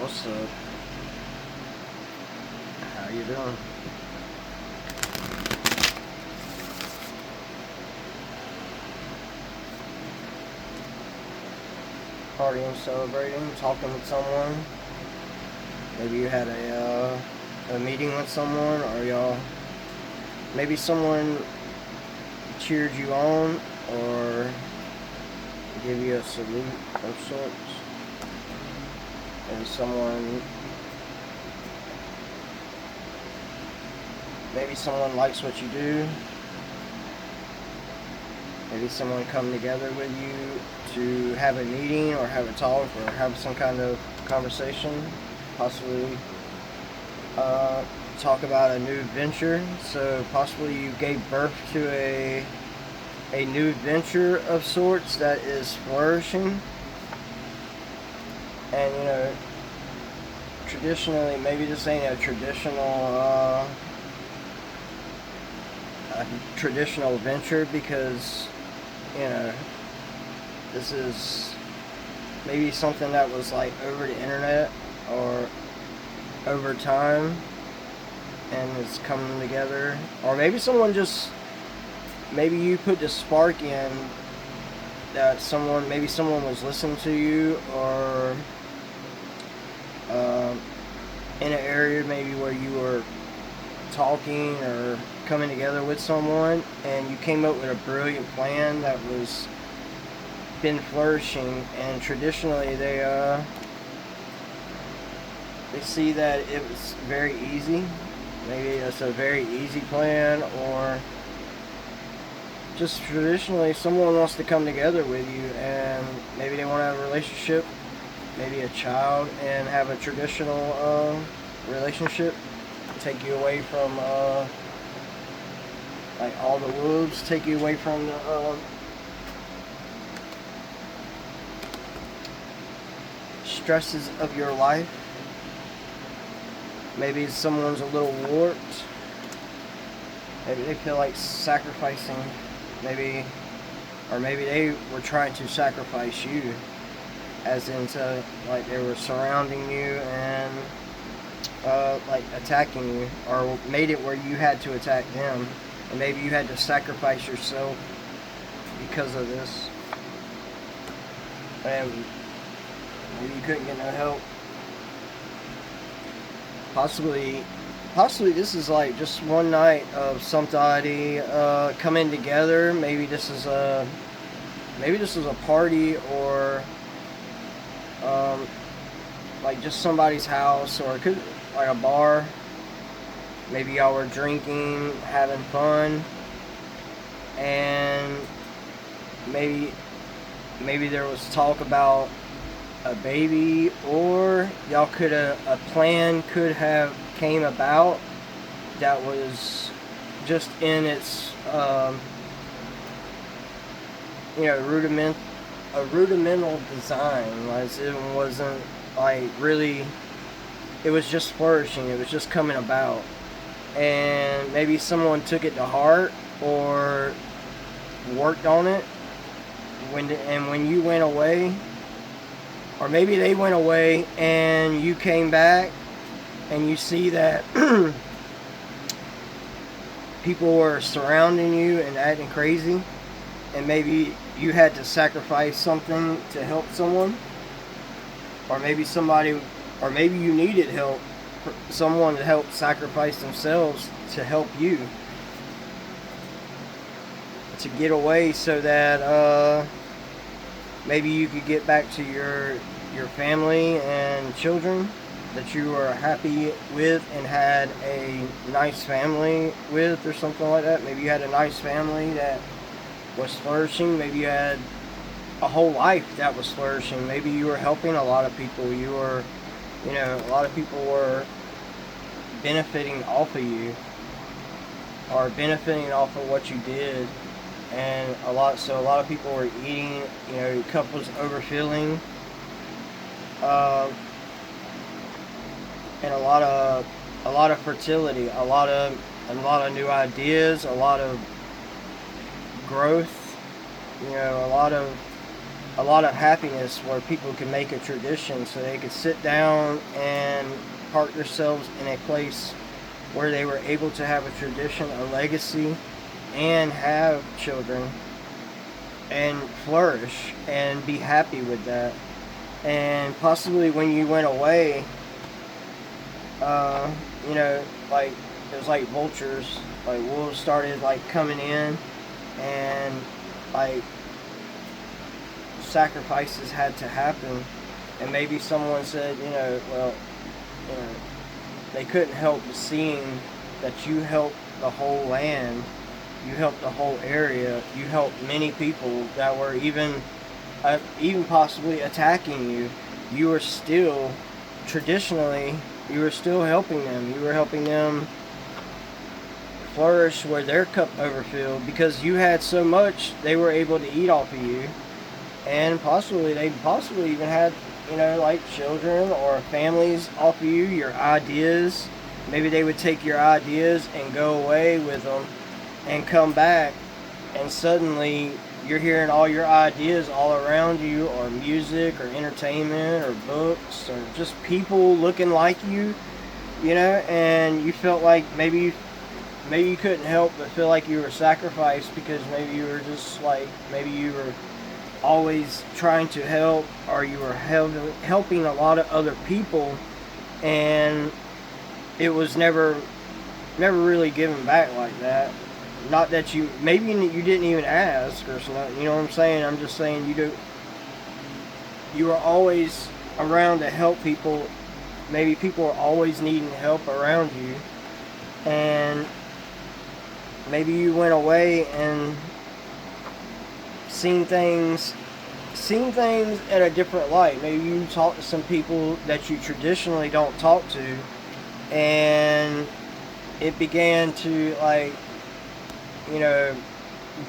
What's up? How you doing? Partying, celebrating, talking with someone. Maybe you had a meeting with someone, or maybe someone cheered you on, or give you a salute of sorts. Maybe someone likes what you do. Maybe someone come together with you to have a meeting or have a talk or have some kind of conversation, possibly talk about a new venture. So possibly you gave birth to a new venture of sorts that is flourishing. And traditionally, maybe this ain't a traditional venture, because this is maybe something that was like over the internet or over time and it's coming together. Or maybe maybe you put the spark in that maybe someone was listening to you, or in an area maybe where you were talking or coming together with someone, and you came up with a brilliant plan that was been flourishing. And traditionally they see that it was very easy. Maybe it's a very easy plan, or just traditionally someone wants to come together with you and maybe they want to have a relationship, maybe a child, and have a traditional relationship, take you away from like all the wolves, take you away from the stresses of your life. Maybe someone's a little warped. Maybe they feel like sacrificing. Maybe they were trying to sacrifice you, as into like they were surrounding you and like attacking you, or made it where you had to attack them, and maybe you had to sacrifice yourself because of this, and maybe you couldn't get no help. Possibly this is like just one night of somebody coming together. Maybe this is a party, or like just somebody's house, or it could like a bar. Maybe y'all were drinking, having fun, and maybe there was talk about a baby, or a plan could have came about that was just in its rudimental design. Like it wasn't like really, it was just flourishing, it was just coming about, and maybe someone took it to heart or worked on it when you went away. Or maybe they went away and you came back and you see that people were surrounding you and acting crazy, and maybe you had to sacrifice something to help someone, or maybe you needed help, someone to help sacrifice themselves to help you to get away, so that maybe you could get back to your family and children that you were happy with and had a nice family with, or something like that. Maybe you had a nice family that was flourishing. Maybe you had a whole life that was flourishing. Maybe you were helping a lot of people. A lot of people were benefiting off of you, or benefiting off of what you did. And a lot of people were eating, cup was overfilling, and a lot of fertility, a lot of new ideas, a lot of growth, a lot of a lot of happiness where people can make a tradition, so they could sit down and park themselves in a place where they were able to have a tradition, a legacy, and have children and flourish and be happy with that. And possibly when you went away, you know, like it was like vultures, like wolves started like coming in, and like sacrifices had to happen. And maybe someone said, you know, well, you know, they couldn't help seeing that you helped the whole land, you helped the whole area, you helped many people that were even possibly attacking you. You were still, traditionally, you were still helping them. You were helping them flourish where their cup overfilled, because you had so much, they were able to eat off of you. And they possibly even had, you know, like children or families off of you, your ideas. Maybe they would take your ideas and go away with them and come back, and suddenly you're hearing all your ideas all around you, or music or entertainment or books or just people looking like you know, and you felt like maybe you couldn't help but feel like you were sacrificed, because maybe you were just like, maybe you were always trying to help, or you were helping a lot of other people, and it was never really given back like that. Not that maybe you didn't even ask or something, you know what I'm saying? I'm just saying you were always around to help people. Maybe people are always needing help around you, and maybe you went away and seen things at a different light. Maybe you talked to some people that you traditionally don't talk to, and it began to, like, you know,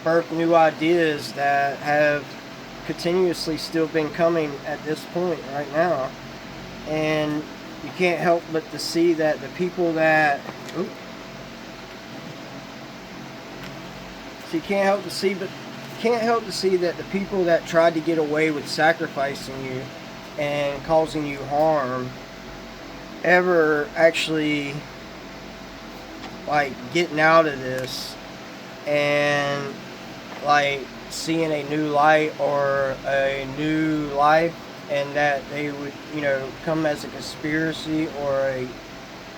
birth new ideas that have continuously still been coming at this point right now. And you can't help but to see that the people that so you can't help to see that the people that tried to get away with sacrificing you and causing you harm ever actually, like, getting out of this and, like, seeing a new light or a new life, and that they would, you know, come as a conspiracy or a,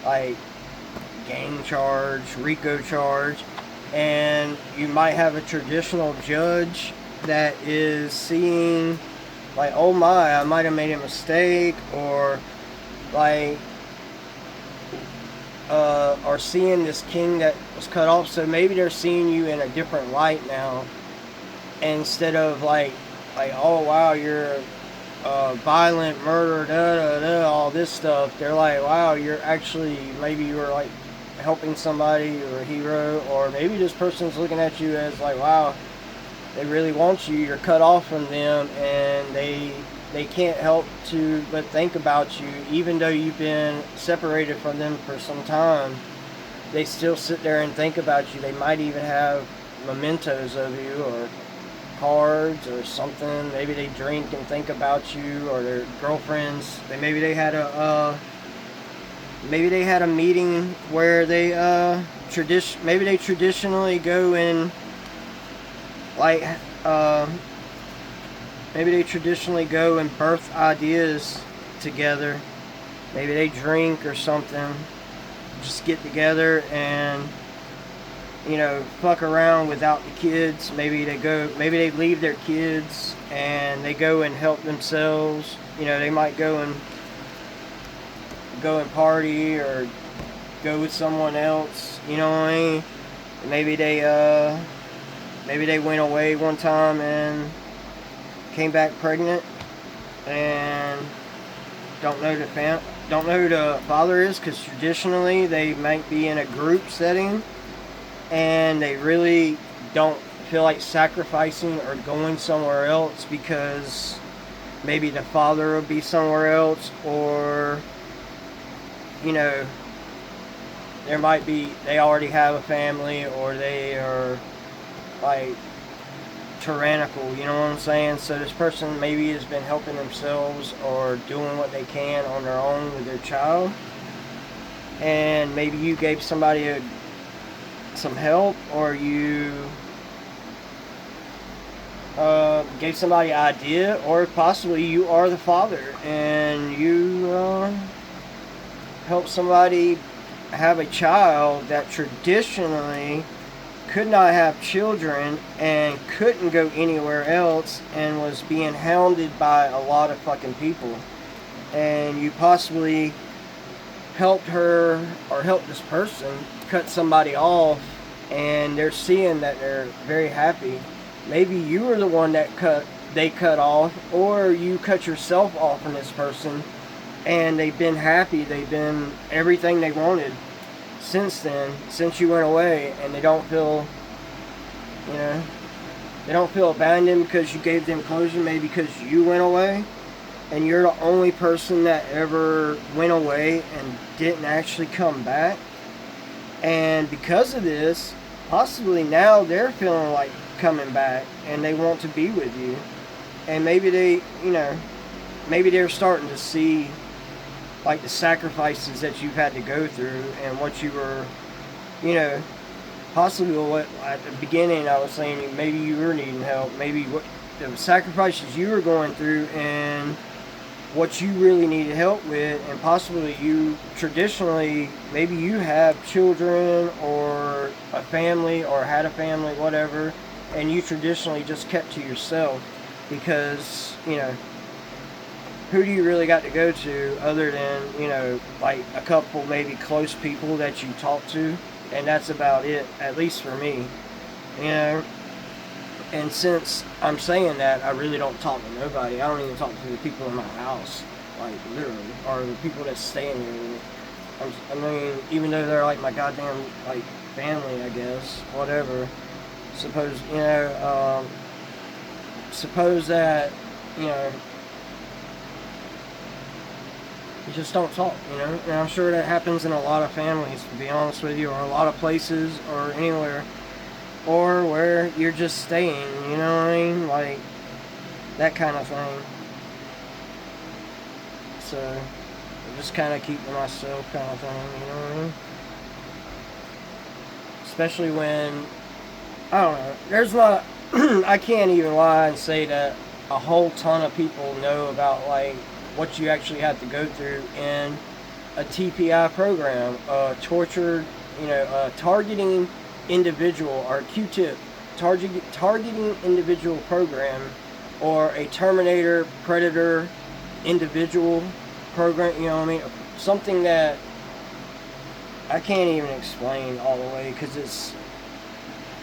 like, gang charge, RICO charge, and you might have a traditional judge that is seeing, like, oh my, I might have made a mistake, or like, or seeing this king that was cut off, so maybe they're seeing you in a different light now, instead of like, oh wow, you're violent, murder, all this stuff. They're like, wow, you're actually, maybe you were like helping somebody, or a hero, or maybe this person's looking at you as like, wow, they really want you, you're cut off from them, and they can't help to but think about you, even though you've been separated from them for some time. They still sit there and think about you. They might even have mementos of you, or cards or something. Maybe they drink and think about you, or their girlfriends. Maybe they had a meeting where they maybe they traditionally go and, like, maybe they traditionally go and birth ideas together. Maybe they drink or something, just get together and, you know, fuck around without the kids. Maybe they leave their kids and they go and help themselves. You know, they might go and party or go with someone else, you know what I mean? Maybe they went away one time and came back pregnant and don't know who the father is, because traditionally they might be in a group setting and they really don't feel like sacrificing or going somewhere else, because maybe the father will be somewhere else, or, you know, they already have a family, or they are, like, tyrannical, you know what I'm saying? So this person maybe has been helping themselves or doing what they can on their own with their child, and maybe you gave somebody some help, or you gave somebody an idea, or possibly you are the father and you help somebody have a child that traditionally could not have children and couldn't go anywhere else and was being hounded by a lot of fucking people. And you possibly helped her or helped this person cut somebody off, and they're seeing that they're very happy. Maybe you were the one that they cut off, or you cut yourself off from this person, and they've been happy. They've been everything they wanted since then, since you went away, and they don't feel, you know, they don't feel abandoned because you gave them closure, maybe because you went away, and you're the only person that ever went away and didn't actually come back. And because of this, possibly now they're feeling like coming back and they want to be with you. And maybe they, you know, maybe they're starting to see like the sacrifices that you've had to go through and what you were, you know, possibly what at the beginning I was saying, maybe you were needing help, maybe what the sacrifices you were going through and what you really needed help with. And possibly you traditionally, maybe you have children or a family or had a family, whatever, and you traditionally just kept to yourself because, you know, who do you really got to go to other than, you know, like a couple maybe close people that you talk to, and that's about it, at least for me, you know. And since I'm saying that, I really don't talk to nobody. I don't even talk to the people in my house, like literally, or the people that stay in there. I mean, even though they're like my goddamn like family, I guess, whatever. Suppose, you know, suppose that, you know, you just don't talk, you know. And I'm sure that happens in a lot of families, to be honest with you, or a lot of places, or anywhere, or where you're just staying, you know what I mean? Like, that kind of thing. So, I just kind of keep to myself kind of thing, you know what I mean? Especially when, I don't know, there's not, I can't even lie and say that a whole ton of people know about, like, what you actually have to go through in a TPI program, tortured, you know, targeting individual, or Q-tip, targeting individual program, or a Terminator Predator individual program, you know what I mean? Something that I can't even explain all the way, because it's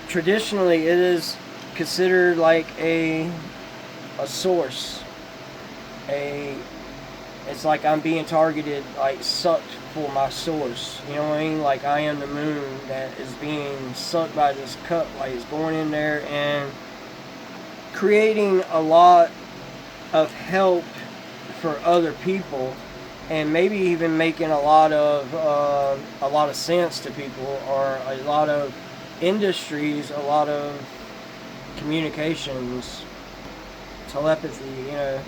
traditionally it is considered like a source, it's like I'm being targeted, like sucked for my source, you know what I mean? Like I am the moon that is being sucked by this cup, like it's going in there and creating a lot of help for other people, and maybe even making a lot of sense to people, or a lot of industries, a lot of communications, telepathy, you know,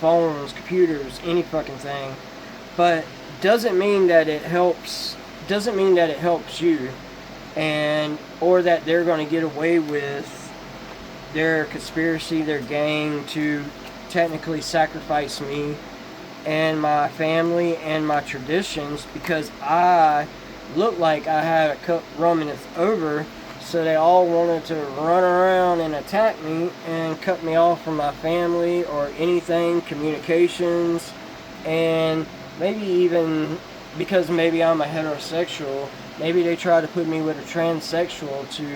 phones, computers, any fucking thing. But doesn't mean that it helps you, and or that they're going to get away with their conspiracy, their gang, to technically sacrifice me and my family and my traditions because I look like I had a cup runneth over. So they all wanted to run around and attack me and cut me off from my family or anything, communications, and maybe even because maybe I'm a heterosexual, maybe they try to put me with a transsexual to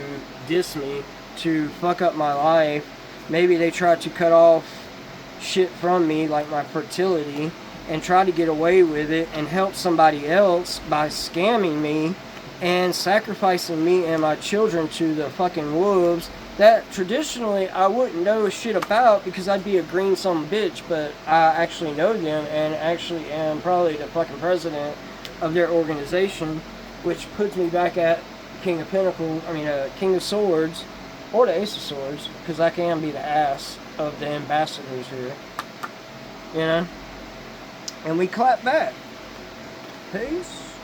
diss me, to fuck up my life. Maybe they try to cut off shit from me like my fertility and try to get away with it and help somebody else by scamming me and sacrificing me and my children to the fucking wolves that traditionally I wouldn't know shit about because I'd be a green some bitch, but I actually know them and actually am probably the fucking president of their organization, which puts me back at King of Pentacles, King of Swords, or the Ace of Swords, because I can be the ass of the ambassadors here. You know? And we clap back. Peace.